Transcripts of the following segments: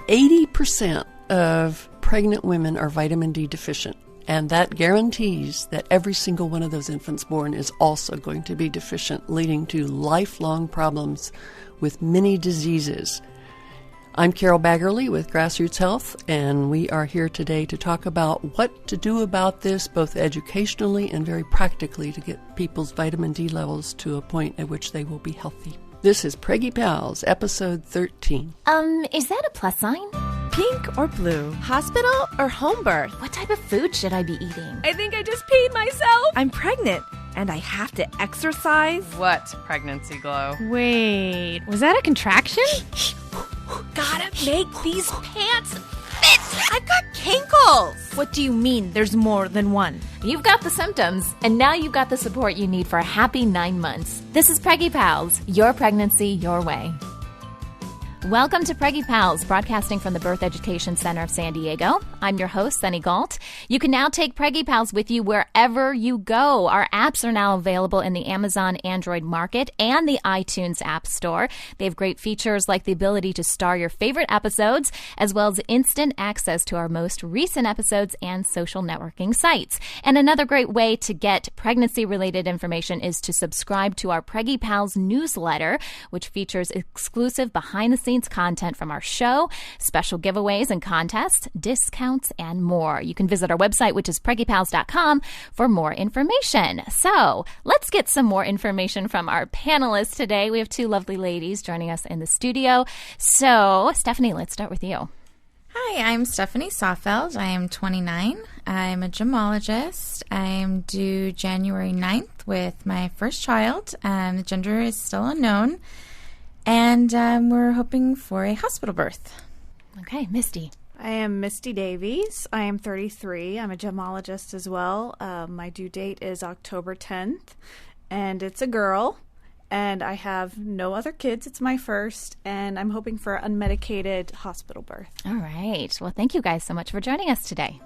80% of pregnant women are vitamin D deficient, and that guarantees that every single one of those infants born is also going to be deficient, leading to lifelong problems with many diseases. I'm Carol Baggerly with Grassroots Health, and we are here today to talk about what to do about this, both educationally and very practically, to get people's vitamin D levels to a point at which they will be healthy. This is Preggie Pals, episode 13. Is that a plus sign? Pink or blue? Hospital or home birth? What type of food should I be eating? I think I just peed myself. I'm pregnant, and I have to exercise? What pregnancy glow? Wait, was that a contraction? Gotta make these pants fit. I've got kinkles. What do you mean there's more than one? You've got the symptoms, and now you've got the support you need for a happy 9 months. This is Preggie Pals, your pregnancy, your way. Welcome to Preggie Pals, broadcasting from the Birth Education Center of San Diego. I'm your host, Sunny Galt. You can now take Preggie Pals with you wherever you go. Our apps are now available in the Amazon Android market and the iTunes App Store. They have great features like the ability to star your favorite episodes, as well as instant access to our most recent episodes and social networking sites. And another great way to get pregnancy-related information is to subscribe to our Preggie Pals newsletter, which features exclusive behind-the-scenes content from our show, special giveaways and contests, discounts, and more. You can visit our website, which is preggiepals.com, for more information. So let's get some more information from our panelists today. We have two lovely ladies joining us in the studio. So, Stephanie, let's start with you. Hi, I'm Stephanie Sawfeld. I am 29. I'm a gemologist. I'm due January 9th with my first child. The gender is still unknown. And we're hoping for a hospital birth. Okay, Misty. I am Misty Davies. I am 33. I'm a gemologist as well. My due date is October 10th, and it's a girl. And I have no other kids. It's my first, and I'm hoping for unmedicated hospital birth. All right. Well, thank you guys so much for joining us today.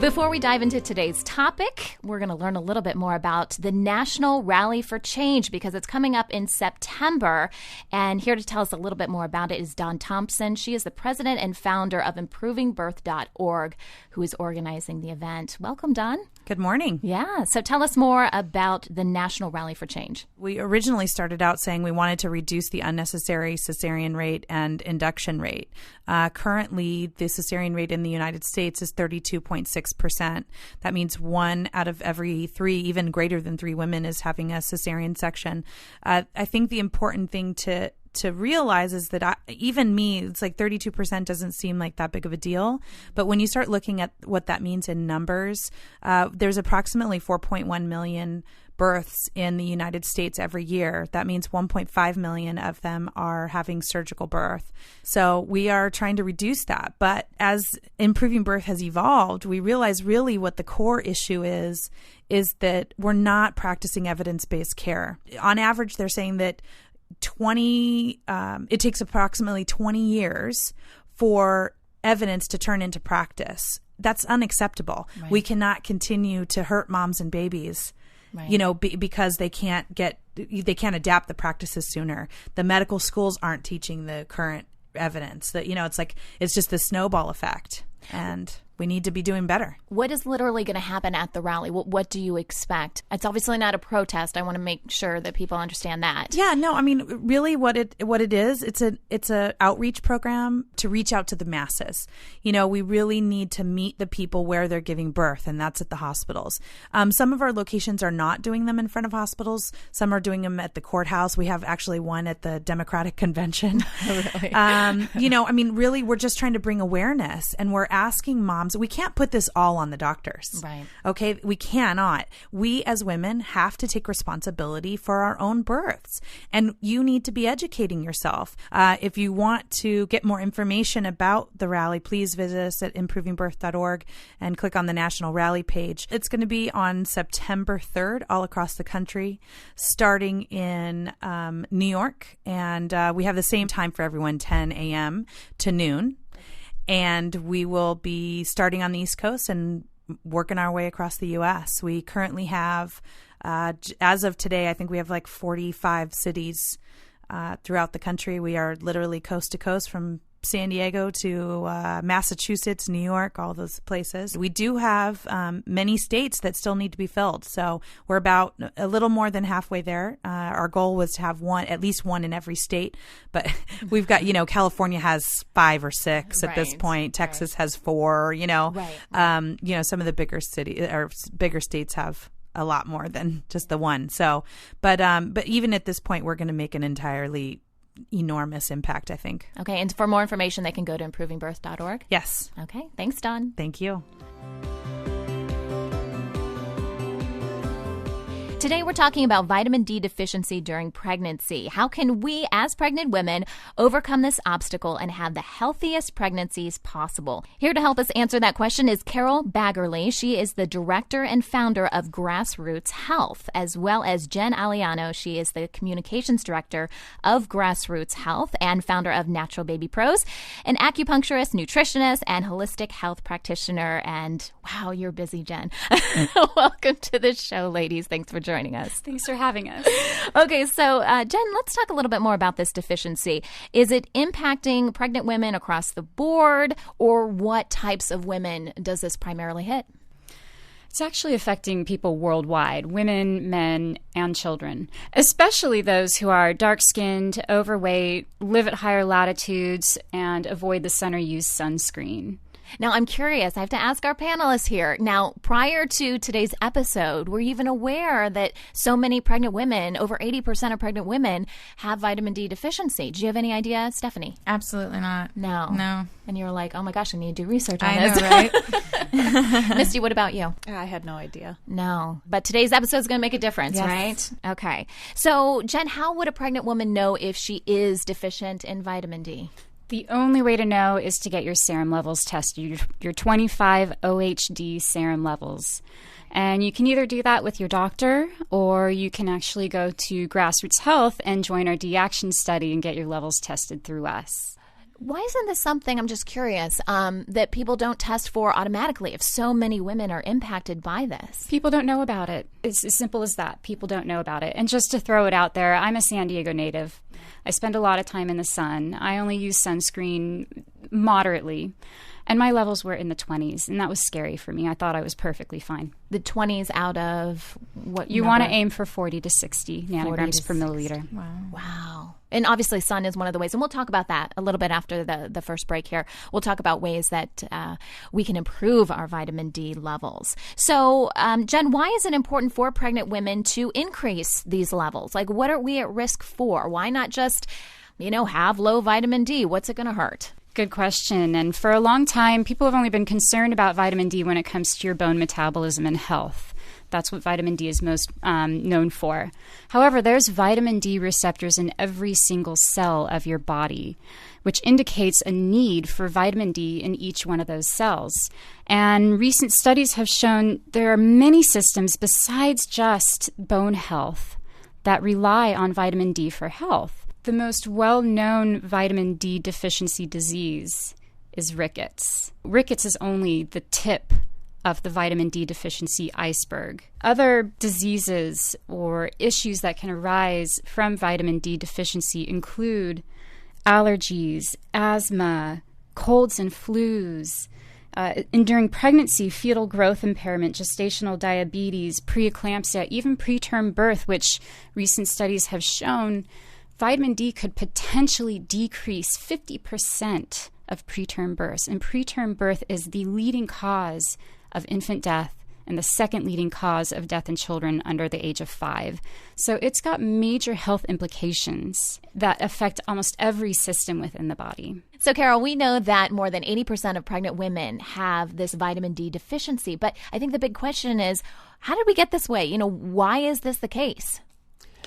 Before we dive into today's topic, we're going to learn a little bit more about the National Rally for Change because it's coming up in September. And here to tell us a little bit more about it is Dawn Thompson. She is the president and founder of ImprovingBirth.org, who is organizing the event. Welcome, Dawn. Good morning. Yeah. So tell us more about the National Rally for Change. We originally started out saying we wanted to reduce the unnecessary cesarean rate and induction rate. Currently, the cesarean rate in the United States is 32.6%. That means 1 out of every 3, even greater than 3 women is having a cesarean section. I think the important thing to realize is that even me, it's like 32% doesn't seem like that big of a deal. But when you start looking at what that means in numbers, there's approximately 4.1 million births in the United States every year. That means 1.5 million of them are having surgical birth. So we are trying to reduce that. But as Improving Birth has evolved, we realize really what the core issue is that we're not practicing evidence-based care. On average, they're saying that it takes approximately 20 years for evidence to turn into practice. That's unacceptable. Right. We cannot continue to hurt moms and babies, right, because they can't adapt the practices sooner. The medical schools aren't teaching the current evidence. That it's just the snowball effect, and we need to be doing better. What is literally going to happen at the rally? What do you expect? It's obviously not a protest. I want to make sure that people understand that. Yeah, no, I mean, really what it is, it's a outreach program to reach out to the masses. We really need to meet the people where they're giving birth, and that's at the hospitals. Some of our locations are not doing them in front of hospitals. Some are doing them at the courthouse. We have actually one at the Democratic Convention. Really? Really, we're just trying to bring awareness, and we're asking moms. We can't put this all on the doctors. Right. Okay? We cannot. We as women have to take responsibility for our own births. And you need to be educating yourself. If you want to get more information about the rally, please visit us at ImprovingBirth.org and click on the National Rally page. It's going to be on September 3rd all across the country, starting in New York. And we have the same time for everyone, 10 a.m. to noon. And we will be starting on the East Coast and working our way across the U.S. We currently have, as of today, I think we have like 45 cities throughout the country. We are literally coast to coast from San Diego to Massachusetts, New York, all those places. We do have many states that still need to be filled. So we're about a little more than halfway there. Our goal was to have at least one in every state. But we've got, California has 5 or 6 at this point. Texas has 4, some of the bigger bigger states have a lot more than just the one. So, but even at this point, we're going to make an entirely enormous impact, I think. Okay, and for more information, they can go to improvingbirth.org? Yes. Okay, thanks, Dawn. Thank you. Today, we're talking about vitamin D deficiency during pregnancy. How can we, as pregnant women, overcome this obstacle and have the healthiest pregnancies possible? Here to help us answer that question is Carol Baggerly. She is the director and founder of Grassroots Health, as well as Jen Aliano. She is the communications director of Grassroots Health and founder of Natural Baby Pros, an acupuncturist, nutritionist, and holistic health practitioner. And wow, you're busy, Jen. Welcome to the show, ladies. Thanks for joining us. Thanks for having us. Okay, so Jen, let's talk a little bit more about this deficiency. Is it impacting pregnant women across the board, or what types of women does this primarily hit? It's actually affecting people worldwide, women, men, and children, especially those who are dark-skinned, overweight, live at higher latitudes, and avoid the sun or use sunscreen. Now, I'm curious. I have to ask our panelists here. Now, prior to today's episode, were you even aware that so many pregnant women, over 80% of pregnant women, have vitamin D deficiency? Do you have any idea, Stephanie? Absolutely not. No. And you were like, oh my gosh, I need to do research on I this. know, right? Misty, what about you? I had no idea. No. But today's episode is going to make a difference, Yes. right? Okay. So, Jen, how would a pregnant woman know if she is deficient in vitamin D? The only way to know is to get your serum levels tested, your 25 OHD serum levels. And you can either do that with your doctor, or you can actually go to Grassroots Health and join our D Action study and get your levels tested through us. Why isn't this something, I'm just curious, that people don't test for automatically if so many women are impacted by this? People don't know about it. It's as simple as that. People don't know about it. And just to throw it out there, I'm a San Diego native. I spend a lot of time in the sun. I only use sunscreen moderately. And my levels were in the 20s, and that was scary for me. I thought I was perfectly fine. The 20s out of what? You want to aim for 40 to 60 nanograms per milliliter. Wow. And obviously sun is one of the ways, and we'll talk about that a little bit after the first break here. We'll talk about ways that we can improve our vitamin D levels. So, Jen, why is it important for pregnant women to increase these levels? Like, what are we at risk for? Why not just, have low vitamin D? What's it going to hurt? Good question. And for a long time, people have only been concerned about vitamin D when it comes to your bone metabolism and health. That's what vitamin D is most known for. However, there's vitamin D receptors in every single cell of your body, which indicates a need for vitamin D in each one of those cells. And recent studies have shown there are many systems besides just bone health that rely on vitamin D for health. The most well-known vitamin D deficiency disease is rickets. Rickets is only the tip of the vitamin D deficiency iceberg. Other diseases or issues that can arise from vitamin D deficiency include allergies, asthma, colds and flus, and during pregnancy, fetal growth impairment, gestational diabetes, preeclampsia, even preterm birth, which recent studies have shown vitamin D could potentially decrease 50% of preterm births. And preterm birth is the leading cause of infant death and the second leading cause of death in children under the age of 5. So it's got major health implications that affect almost every system within the body. So, Carol, we know that more than 80% of pregnant women have this vitamin D deficiency. But I think the big question is, how did we get this way? Why is this the case?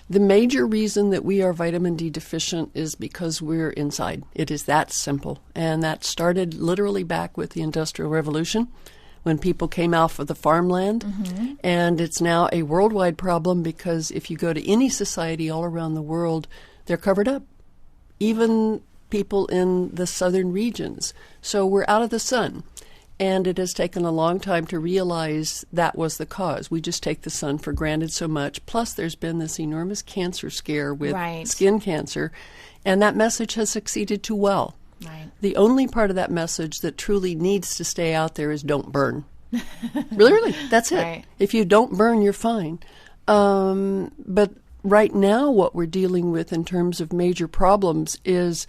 The major reason that we are vitamin D deficient is because we're inside. It is that simple. And that started literally back with the Industrial Revolution when people came off of the farmland. Mm-hmm. And it's now a worldwide problem because if you go to any society all around the world, they're covered up. Even people in the southern regions. So we're out of the sun. And it has taken a long time to realize that was the cause. We just take the sun for granted so much. Plus, there's been this enormous cancer scare with skin cancer, and that message has succeeded too well. Right. The only part of that message that truly needs to stay out there is don't burn. Really, that's it. Right. If you don't burn, you're fine. But right now, what we're dealing with in terms of major problems is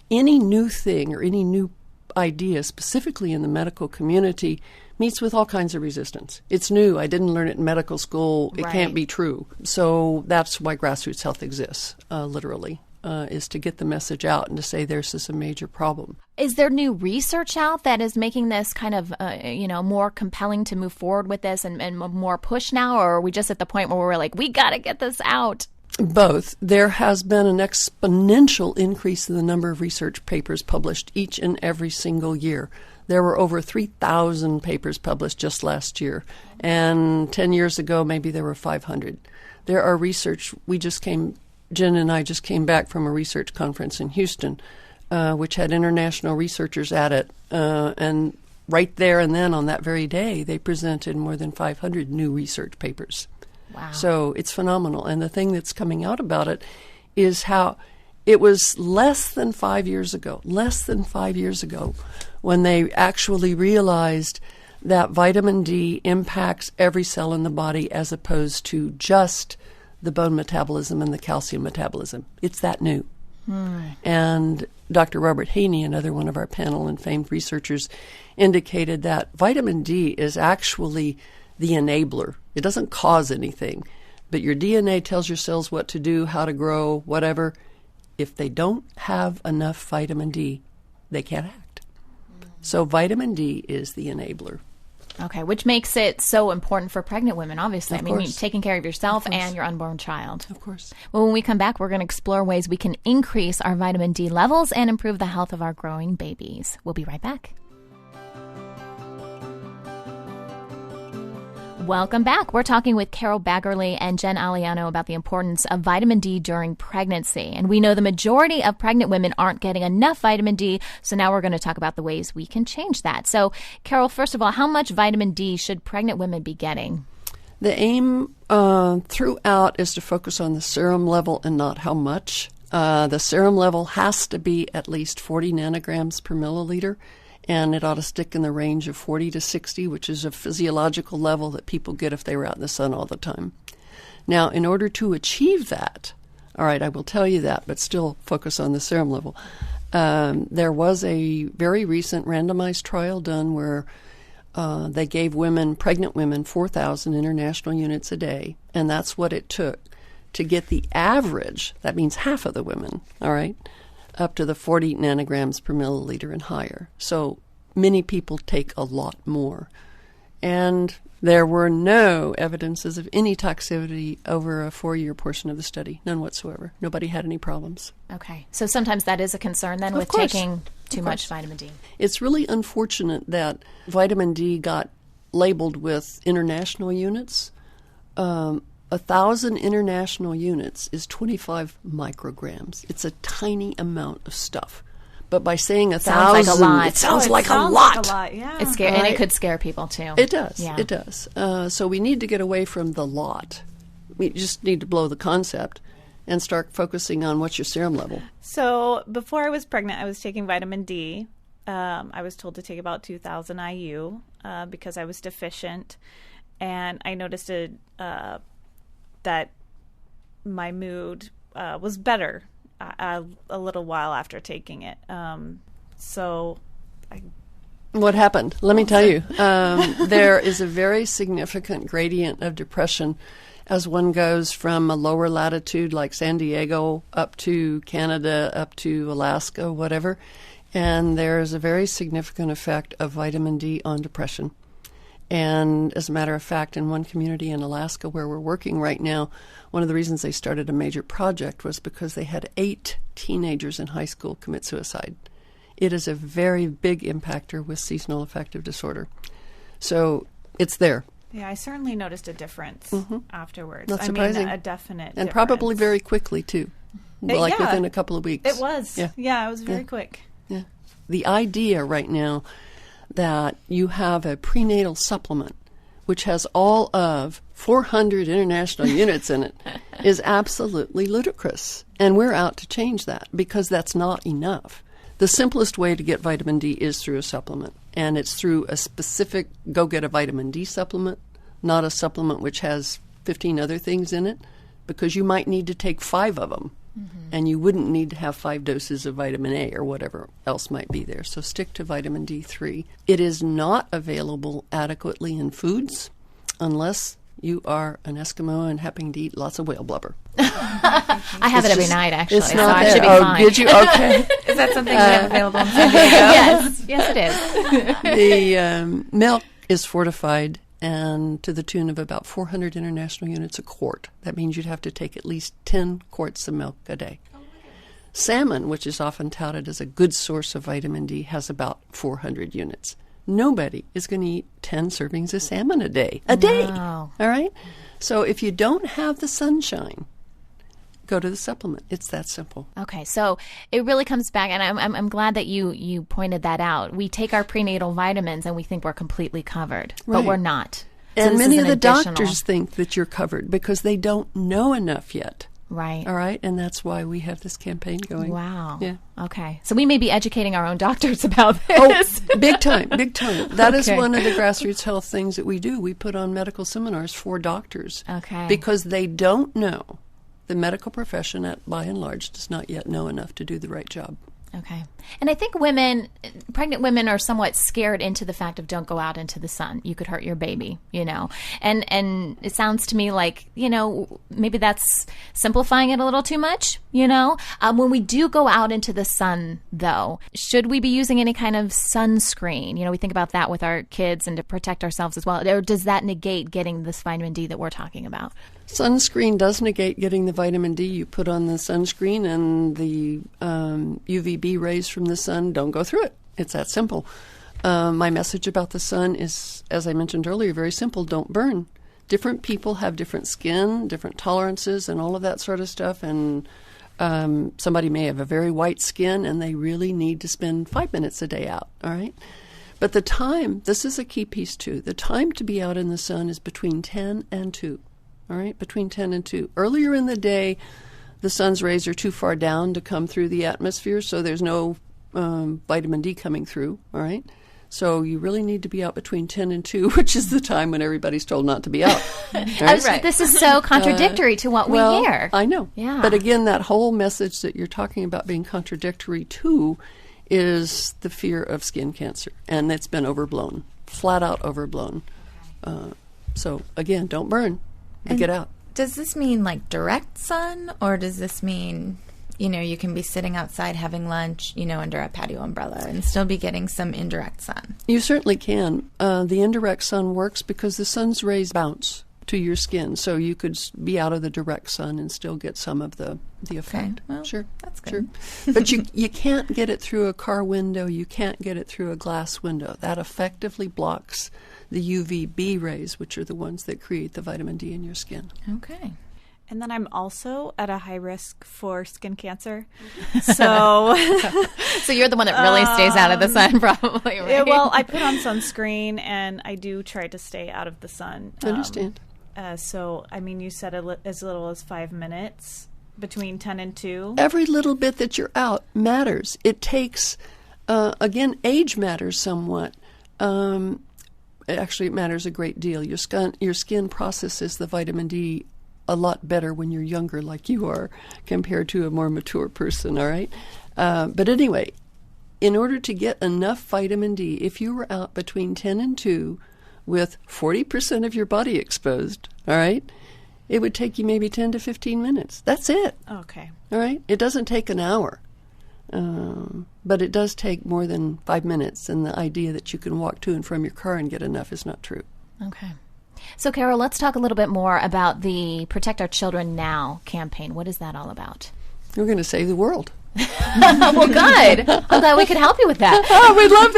any new thing or any new idea, specifically in the medical community, meets with all kinds of resistance. It's new. I didn't learn it in medical school. It can't be true. So that's why grassroots health exists, literally, is to get the message out and to say this is a major problem. Is there new research out that is making this kind of, more compelling to move forward with this and more push now? Or are we just at the point where we're like, we got to get this out? Both. There has been an exponential increase in the number of research papers published each and every single year. There were over 3,000 papers published just last year. And 10 years ago, maybe there were 500. There are research. Jen and I just came back from a research conference in Houston, which had international researchers at it. And right there and then on that very day, they presented more than 500 new research papers. Wow. So it's phenomenal. And the thing that's coming out about it is how it was less than 5 years ago, when they actually realized that vitamin D impacts every cell in the body as opposed to just the bone metabolism and the calcium metabolism. It's that new. And Dr. Robert Haney, another one of our panel and famed researchers, indicated that vitamin D is actually the enabler. It doesn't cause anything, but your DNA tells your cells what to do, how to grow, whatever. If they don't have enough vitamin D, they can't act. So vitamin D is the enabler. Okay, which makes it so important for pregnant women, obviously. Of course. Taking care of yourself and your unborn child. Of course. Well, when we come back, we're going to explore ways we can increase our vitamin D levels and improve the health of our growing babies. We'll be right back. Welcome back. We're talking with Carol Baggerly and Jen Aliano about the importance of vitamin D during pregnancy. And we know the majority of pregnant women aren't getting enough vitamin D, so now we're going to talk about the ways we can change that. So, Carol, first of all, how much vitamin D should pregnant women be getting? The aim throughout is to focus on the serum level and not how much. The serum level has to be at least 40 nanograms per milliliter. And it ought to stick in the range of 40 to 60, which is a physiological level that people get if they were out in the sun all the time. Now, in order to achieve that, all right, I will tell you that, but still focus on the serum level. There was a very recent randomized trial done where they gave pregnant women, 4,000 international units a day, and that's what it took to get the average, that means half of the women, all right, up to the 40 nanograms per milliliter and higher. So many people take a lot more. And there were no evidences of any toxicity over a 4-year portion of the study, none whatsoever. Nobody had any problems. Okay. So sometimes that is a concern then with taking too much vitamin D. It's really unfortunate that vitamin D got labeled with international units. 1,000 international units is 25 micrograms. It's a tiny amount of stuff. But by saying 1,000, like a lot. It sounds like a lot. Like a lot, yeah. It's scary, and it could scare people too. It does. Yeah. It does. So we need to get away from the lot. We just need to blow the concept and start focusing on what's your serum level. So before I was pregnant, I was taking vitamin D. I was told to take about 2,000 IU because I was deficient. And I noticed that my mood was better a little while after taking it. What happened? Let me tell you. There is a very significant gradient of depression as one goes from a lower latitude like San Diego up to Canada, up to Alaska, whatever. And there's a very significant effect of vitamin D on depression. And as a matter of fact, in one community in Alaska where we're working right now, one of the reasons they started a major project was because they had 8 teenagers in high school commit suicide. It is a very big impactor with seasonal affective disorder. So it's there. Yeah, I certainly noticed a difference afterwards. Not surprising. I mean, a definite And difference. probably very quickly, too. Within a couple of weeks. It was. Yeah, it was very quick. Yeah. The idea right now that you have a prenatal supplement which has all of 400 international units in it is absolutely ludicrous. And we're out to change that because that's not enough. The simplest way to get vitamin D is through a supplement, and it's through a specific go get a vitamin D supplement, not a supplement which has 15 other things in it, because you might need to take 5 of them, and you wouldn't need to have 5 doses of vitamin A or whatever else might be there. So stick to vitamin D3. It is not available adequately in foods unless you are an Eskimo and happen to eat lots of whale blubber. I have it every night, actually, it's so not I there. should be Oh, fine. did you? Okay. Is that something we have available in San Diego? Yes, it is. The milk is fortified and to the tune of about 400 international units a quart. That means you'd have to take at least 10 quarts of milk a day. Salmon, which is often touted as a good source of vitamin D, has about 400 units. Nobody is going to eat 10 servings of salmon a day. Wow. All right? So if you don't have the sunshine, go to the supplement. It's that simple. Okay, so it really comes back, and I'm glad that you pointed that out. We take our prenatal vitamins and we think we're completely covered, but Right. we're not. So And this many is of an the additional- doctors think that you're covered because they don't know enough yet. Right. All right? And that's why we have this campaign going. Wow. Yeah. Okay. So we may be educating our own doctors about Oh, this. big time, big time. That is Okay. one of the grassroots health things that we do. We put on medical seminars for doctors. Okay. Because they don't know. The medical profession, by and large, does not yet know enough to do the right job. Okay. And I think pregnant women are somewhat scared into the fact of don't go out into the sun. You could hurt your baby, And it sounds to me like, maybe that's simplifying it a little too much, When we do go out into the sun, though, should we be using any kind of sunscreen? We think about that with our kids and to protect ourselves as well. Or does that negate getting this vitamin D that we're talking about? Sunscreen does negate getting the vitamin D. You put on the sunscreen and the UVB rays from the sun don't go through it. It's that simple. My message about the sun is, as I mentioned earlier, very simple. Don't burn. Different people have different skin, different tolerances, and all of that sort of stuff. And somebody may have a very white skin, and they really need to spend 5 minutes a day out, all right? But the time, this is a key piece too, the time to be out in the sun is between 10 and 2. All right, between 10 and 2. Earlier in the day, the sun's rays are too far down to come through the atmosphere, so there's no vitamin D coming through, all right? So you really need to be out between 10 and 2, which is the time when everybody's told not to be out. Right? This is so contradictory to what we hear. I know. Yeah. But again, that whole message that you're talking about being contradictory to is the fear of skin cancer, and it's been overblown, flat out overblown. So again, don't burn. Get out. Does this mean like direct sun, or does this mean, you can be sitting outside having lunch, under a patio umbrella and still be getting some indirect sun? You certainly can. The indirect sun works because the sun's rays bounce to your skin, so you could be out of the direct sun and still get some of the effect. Okay, well, sure, that's good. Sure. But you can't get it through a car window. You can't get it through a glass window. That effectively blocks the UVB rays, which are the ones that create the vitamin D in your skin. Okay. And then I'm also at a high risk for skin cancer. So So you're the one that really stays out of the sun, probably, right? yeah, well, I put on sunscreen and I do try to stay out of the sun. I understand. So, you said as little as 5 minutes between 10 and 2. Every little bit that you're out matters. It takes, again, age matters somewhat. Actually, it matters a great deal. Your skin processes the vitamin D a lot better when you're younger, like you are, compared to a more mature person, all right? But anyway, in order to get enough vitamin D, if you were out between 10 and 2 with 40% of your body exposed, all right, it would take you maybe 10 to 15 minutes. That's it. Okay. All right? It doesn't take an hour. But it does take more than 5 minutes, and the idea that you can walk to and from your car and get enough is not true. Okay. So, Carol, let's talk a little bit more about the Protect Our Children Now campaign. What is that all about? We're going to save the world. Well, good. I'm glad we could help you with that. Oh, we love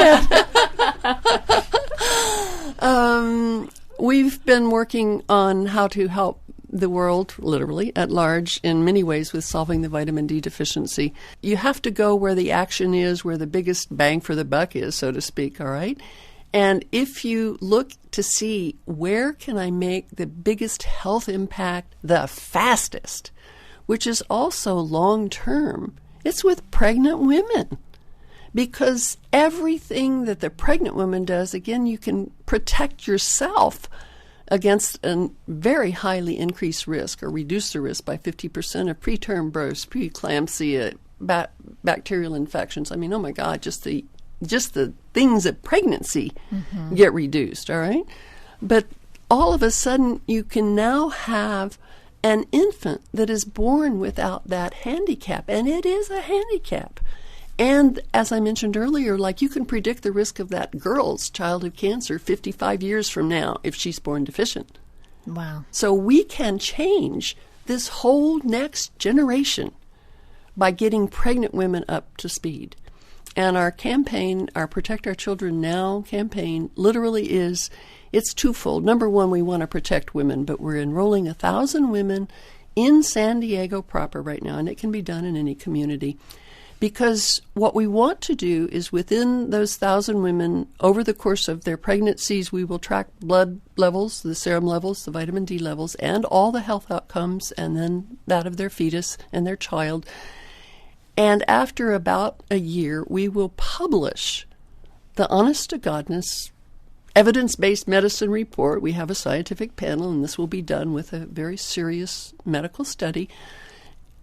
that. We've been working on how to help the world, literally, at large, in many ways with solving the vitamin D deficiency. You have to go where the action is, where the biggest bang for the buck is, so to speak, all right? And if you look to see where can I make the biggest health impact the fastest, which is also long-term, it's with pregnant women. Because everything that the pregnant woman does, again, you can protect yourself against a very highly increased risk or reduce the risk by 50% of preterm births, preeclampsia, bacterial infections. I mean, oh my God, just the things at pregnancy get reduced, all right? But all of a sudden, you can now have an infant that is born without that handicap, and it is a handicap. And as I mentioned earlier, like you can predict the risk of that girl's childhood cancer 55 years from now if she's born deficient. Wow. So we can change this whole next generation by getting pregnant women up to speed. And our campaign, our Protect Our Children Now campaign, literally it's twofold. Number one, we want to protect women, but we're enrolling 1,000 women in San Diego proper right now, and it can be done in any community. Because what we want to do is within those 1,000 women, over the course of their pregnancies, we will track blood levels, the serum levels, the vitamin D levels, and all the health outcomes, and then that of their fetus and their child. And after about a year, we will publish the honest-to-godness, evidence-based medicine report. We have a scientific panel, and this will be done with a very serious medical study.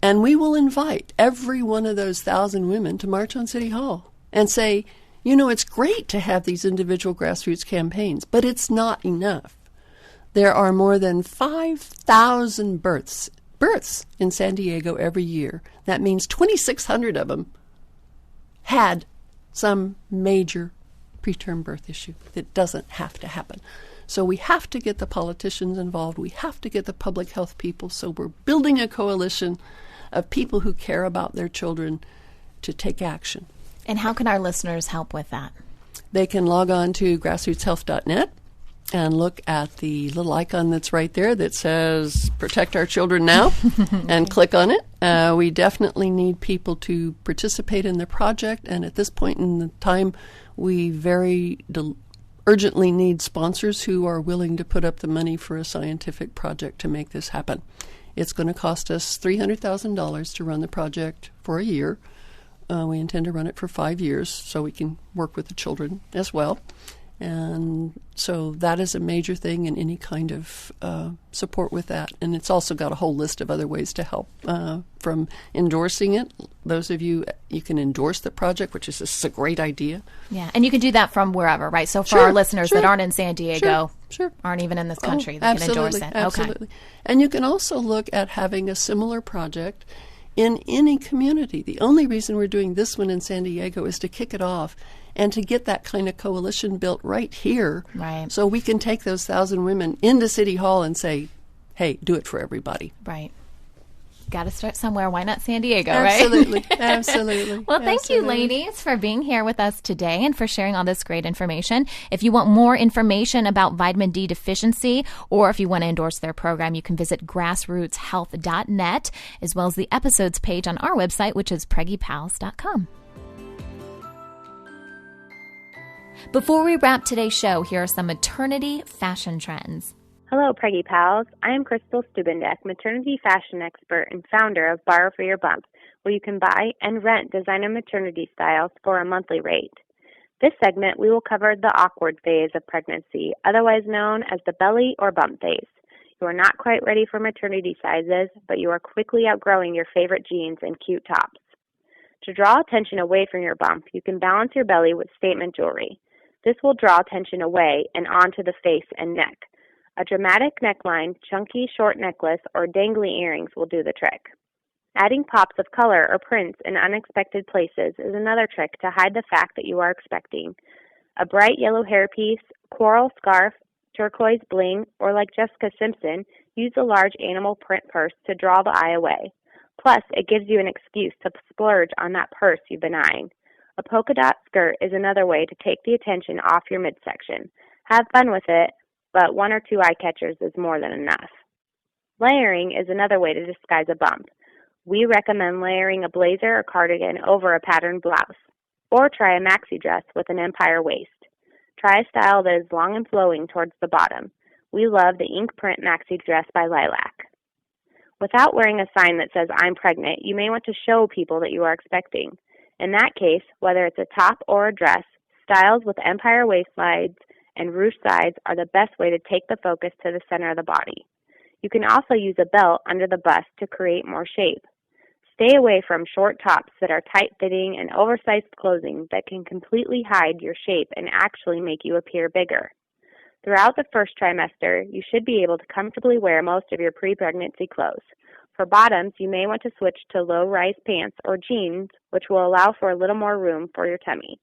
And we will invite every one of those 1,000 women to march on City Hall and say, you know, it's great to have these individual grassroots campaigns, but it's not enough. There are more than 5,000 births in San Diego every year. That means 2,600 of them had some major preterm birth issue that doesn't have to happen. So we have to get the politicians involved. We have to get the public health people. So we're building a coalition of people who care about their children to take action. And how can our listeners help with that? They can log on to grassrootshealth.net and look at the little icon that's right there that says Protect Our Children Now and click on it. We definitely need people to participate in the project, and at this point in the time, we very urgently need sponsors who are willing to put up the money for a scientific project to make this happen. It's going to cost us $300,000 to run the project for a year. We intend to run it for 5 years so we can work with the children as well. And so that is a major thing, in any kind of support with that. And it's also got a whole list of other ways to help, from endorsing it. Those of you can endorse the project, which is just a great idea. Yeah, and you can do that from wherever, right? So for our listeners that aren't in San Diego, aren't even in this country, they can endorse it. Absolutely. Okay. And you can also look at having a similar project in any community. The only reason we're doing this one in San Diego is to kick it off and to get that kind of coalition built right here. Right. So we can take those 1,000 women into City Hall and say, hey, do it for everybody. Right. Got to start somewhere. Why not San Diego, Absolutely. right? Absolutely. Well, thank you, ladies, for being here with us today and for sharing all this great information. If you want more information about vitamin D deficiency, or if you want to endorse their program, you can visit grassrootshealth.net, as well as the episodes page on our website, which is preggiepals.com. Before we wrap today's show, here are some maternity fashion trends. Hello, Preggie Pals. I am Crystal Stubendek, maternity fashion expert and founder of Borrow for Your Bump, where you can buy and rent designer maternity styles for a monthly rate. This segment, we will cover the awkward phase of pregnancy, otherwise known as the belly or bump phase. You are not quite ready for maternity sizes, but you are quickly outgrowing your favorite jeans and cute tops. To draw attention away from your bump, you can balance your belly with statement jewelry. This will draw attention away and onto the face and neck. A dramatic neckline, chunky short necklace, or dangly earrings will do the trick. Adding pops of color or prints in unexpected places is another trick to hide the fact that you are expecting. A bright yellow hairpiece, coral scarf, turquoise bling, or like Jessica Simpson, use a large animal print purse to draw the eye away. Plus, it gives you an excuse to splurge on that purse you've been eyeing. A polka dot skirt is another way to take the attention off your midsection. Have fun with it, but 1 or 2 eye catchers is more than enough. Layering is another way to disguise a bump. We recommend layering a blazer or cardigan over a patterned blouse, or try a maxi dress with an empire waist. Try a style that is long and flowing towards the bottom. We love the ink print maxi dress by Lilac. Without wearing a sign that says, "I'm pregnant," you may want to show people that you are expecting. In that case, whether it's a top or a dress, styles with empire waistlines and ruched sides are the best way to take the focus to the center of the body. You can also use a belt under the bust to create more shape. Stay away from short tops that are tight-fitting and oversized clothing that can completely hide your shape and actually make you appear bigger. Throughout the first trimester, you should be able to comfortably wear most of your pre-pregnancy clothes. For bottoms, you may want to switch to low-rise pants or jeans, which will allow for a little more room for your tummy.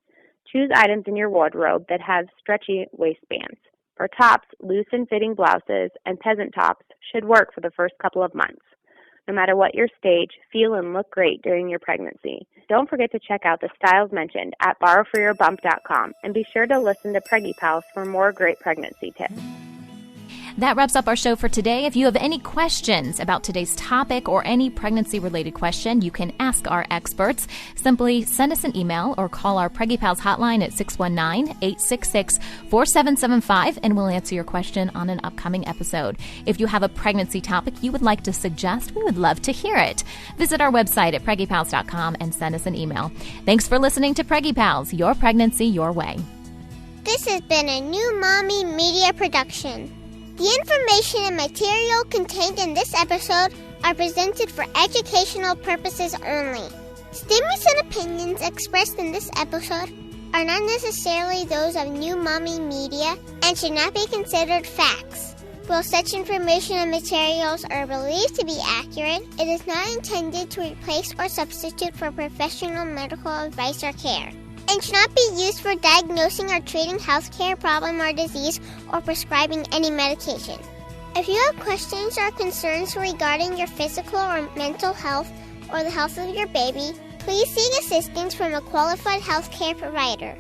Choose items in your wardrobe that have stretchy waistbands. For tops, loose and fitting blouses and peasant tops should work for the first couple of months. No matter what your stage, feel and look great during your pregnancy. Don't forget to check out the styles mentioned at borrowforyourbump.com and be sure to listen to Preggie Pals for more great pregnancy tips. That wraps up our show for today. If you have any questions about today's topic or any pregnancy-related question, you can ask our experts. Simply send us an email or call our Preggie Pals hotline at 619-866-4775, and we'll answer your question on an upcoming episode. If you have a pregnancy topic you would like to suggest, we would love to hear it. Visit our website at PreggiePals.com and send us an email. Thanks for listening to Preggie Pals, your pregnancy your way. This has been a New Mommy Media production. The information and material contained in this episode are presented for educational purposes only. Statements and opinions expressed in this episode are not necessarily those of New Mommy Media and should not be considered facts. While such information and materials are believed to be accurate, it is not intended to replace or substitute for professional medical advice or care, and should not be used for diagnosing or treating healthcare problem or disease or prescribing any medication. If you have questions or concerns regarding your physical or mental health or the health of your baby, please seek assistance from a qualified healthcare provider.